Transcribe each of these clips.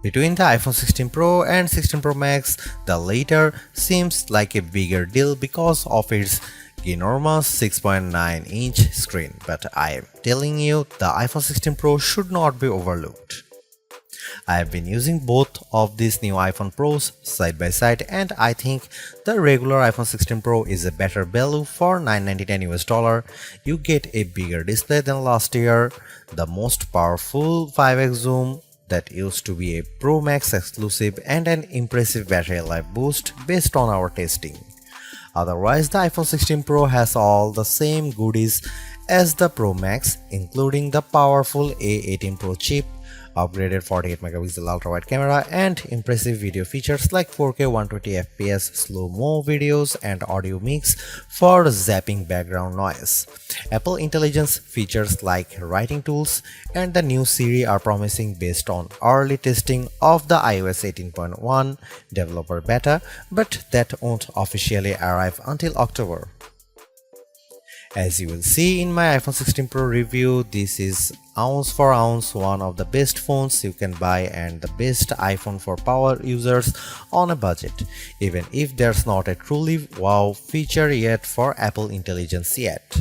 Between the iPhone 16 Pro and 16 Pro Max, the latter seems like a bigger deal because of its ginormous 6.9-inch screen, but I am telling you, the iPhone 16 Pro should not be overlooked. I have been using both of these new iPhone Pros side by side, and I think the regular iPhone 16 Pro is a better value for $999. You get a bigger display than last year, the most powerful 5x zoom that used to be a Pro Max exclusive, and an impressive battery life boost based on our testing. Otherwise, the iPhone 16 Pro has all the same goodies as the Pro Max, including the powerful A18 Pro chip, upgraded 48 megapixel ultra-wide camera, and impressive video features like 4K 120 FPS slow-mo videos and audio mix for zapping background noise. Apple Intelligence features like writing tools and the new Siri are promising based on early testing of the iOS 18.1 developer beta, but that won't officially arrive until October. As you will see in my iPhone 16 Pro review, this is ounce for ounce one of the best phones you can buy and the best iPhone for power users on a budget, even if there's not a truly wow feature yet for Apple Intelligence yet.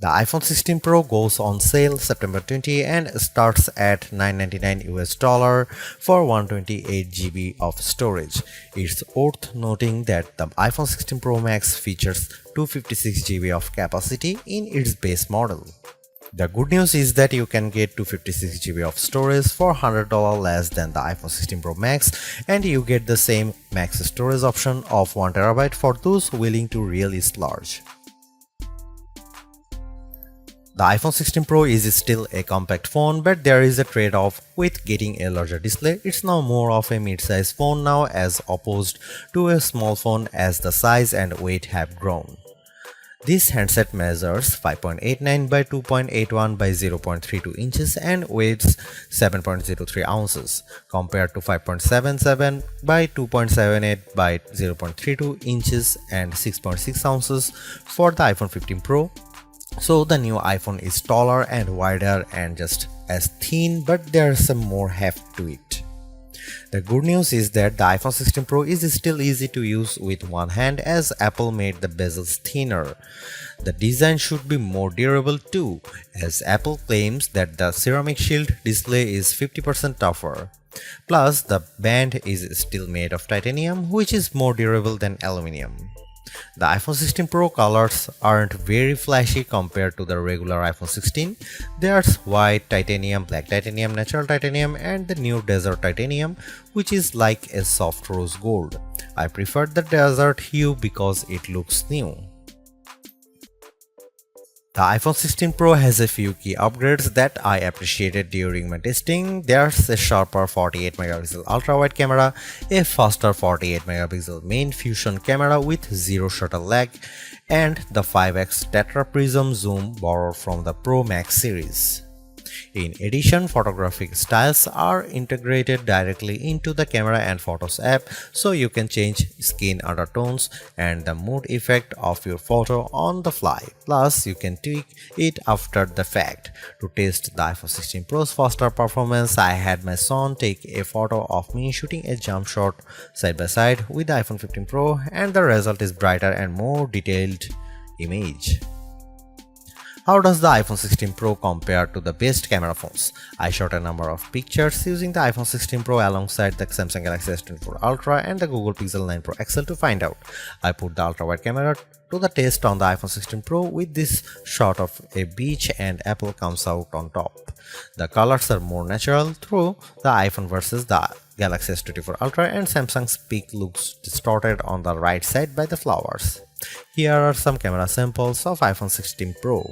The iPhone 16 Pro goes on sale September 20 and starts at $999 for 128GB of storage. It's worth noting that the iPhone 16 Pro Max features 256GB of capacity in its base model. The good news is that you can get 256GB of storage for $100 less than the iPhone 16 Pro Max, and you get the same max storage option of 1TB for those willing to really splurge. The iPhone 16 Pro is still a compact phone, but there is a trade-off with getting a larger display. It's now more of a mid-size phone now as opposed to a small phone as the size and weight have grown. This handset measures 5.89 by 2.81 by 0.32 inches and weighs 7.03 ounces, compared to 5.77 by 2.78 by 0.32 inches and 6.6 ounces for the iPhone 15 Pro. So the new iPhone is taller and wider and just as thin, but there's some more heft to it. The good news is that the iPhone 16 Pro is still easy to use with one hand as Apple made the bezels thinner. The design should be more durable too, as Apple claims that the ceramic shield display is 50% tougher. Plus, the band is still made of titanium, which is more durable than aluminum. The iPhone 16 Pro colors aren't very flashy compared to the regular iPhone 16. There's white titanium, black titanium, natural titanium, and the new desert titanium, which is like a soft rose gold. I prefer the desert hue because it looks new. The iPhone 16 Pro has a few key upgrades that I appreciated during my testing. There's a sharper 48 megapixel ultra-wide camera, a faster 48 megapixel main fusion camera with zero shutter lag, and the 5x tetra prism zoom borrowed from the Pro Max series. In addition, photographic styles are integrated directly into the Camera and Photos app, so you can change skin undertones and the mood effect of your photo on the fly. Plus, you can tweak it after the fact. To test the iPhone 16 Pro's faster performance, I had my son take a photo of me shooting a jump shot side by side with the iPhone 15 Pro, and the result is brighter and more detailed image. How does the iPhone 16 Pro compare to the best camera phones? I shot a number of pictures using the iPhone 16 Pro alongside the Samsung Galaxy S24 Ultra and the Google Pixel 9 Pro XL to find out. I put the ultra-wide camera to the test on the iPhone 16 Pro with this shot of a beach and Apple comes out on top. The colors are more natural through the iPhone versus the Galaxy S24 Ultra, and Samsung's peak looks distorted on the right side by the flowers. Here are some camera samples of iPhone 16 Pro.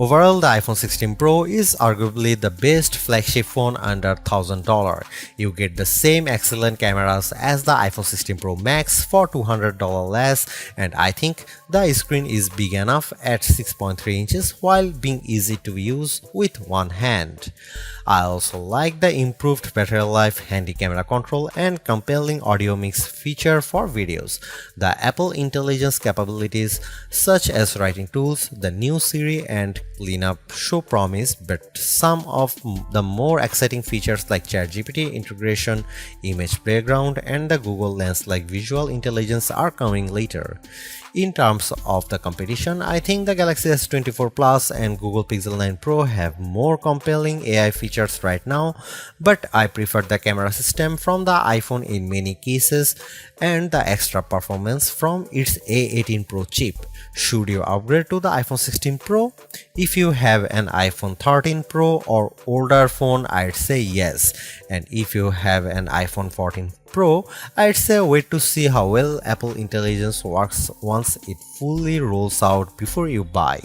Overall, the iPhone 16 Pro is arguably the best flagship phone under $1,000. You get the same excellent cameras as the iPhone 16 Pro Max for $200 less, and I think the screen is big enough at 6.3 inches while being easy to use with one hand. I also like the improved battery life, handy camera control, and compelling audio mix feature for videos. The Apple Intelligence capabilities such as writing tools, the new Siri, and cleanup show promise, but some of the more exciting features like ChatGPT integration, image background, and the Google Lens like visual intelligence are coming later. In terms of the competition, I think the Galaxy S24 Plus and Google Pixel 9 Pro have more compelling AI features right now, but I prefer the camera system from the iPhone in many cases and the extra performance from its A18 Pro chip. Should you upgrade to the iPhone 16 Pro? If you have an iPhone 13 Pro or older phone, I'd say yes. And if you have an iPhone 14 Pro, I'd say wait to see how well Apple Intelligence works once it fully rolls out before you buy.